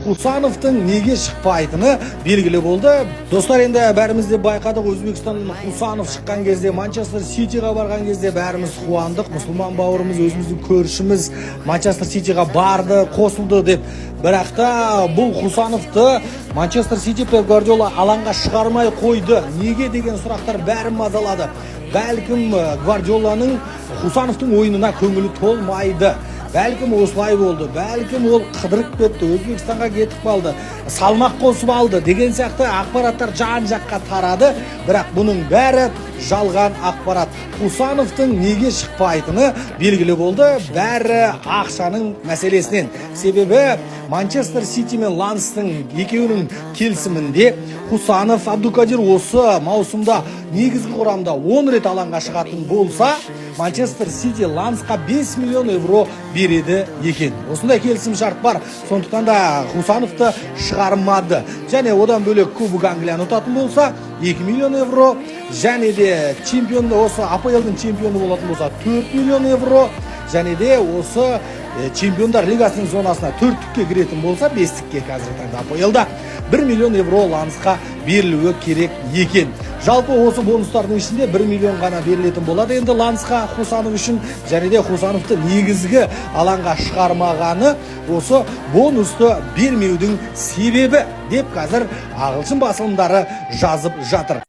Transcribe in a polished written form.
Хусановтың неге шықпайтыны белгілі болды. Достар, енді бәріміз де байқадық, Өзбекстаннан Хусанов шыққан кезде, Манчестер Ситиға барған кезде бәріміз қуандық. Мұсылман бауырымыз, өзіміздің көршіміз Манчестер Ситиға барды, қосылды деп. Бірақ та бұл Хусановты Манчестер Сити Пеп Гвардиола алаңға шығармай қойды. Неге деген сұрақтар бәрін мазалады. Бәлкім Гвардиоланың Хусановтың ойынына көңілі толмайды. Бәлкім осылай болды, бәлкім ол қыдырып кетті, Өзбекстанға кетіп қалды, салмақ қосып алды деген сияқты ақпараттар жан-жаққа тарады. Бірақ бұның бәрі жалған ақпарат. Хусановтың неге шықпайтыны белгілі болды, бәрі ақшаның мәселесінен. Себебі Манчестер Сити мен Ланстың екеуінің келісімінде Хусанов Абдукадир осы маусымда негізгі құрамда 10 рет алаңға шығатын болса, Манчестер Сити Лансқа 5 миллион евро береді екен. Осындай келісім шарт бар. Сондықтан да Хусановты шығармады. Және одан бөлек Кубок Англияны ұтатын болса 2 миллион евро, және де чемпионды, осы АПЛ-дың чемпионы болатын болса 4 миллион евро, және де осы чемпиондар лигасының зонасына 4-тікке кіретін болса 5-тікке қазіргі таңда АПЛ-да 1 миллион евро Лансқа берілуі керек екен. Жалпы осы бонустардың ішінде 1 миллион ғана берілетін болады енді Лансқа Хусанов үшін, және де Хусановты негізгі алаңға шығармағаны осы бонусты бермеудің себебі деп қазір ағылшын басылымдары жазып жатыр.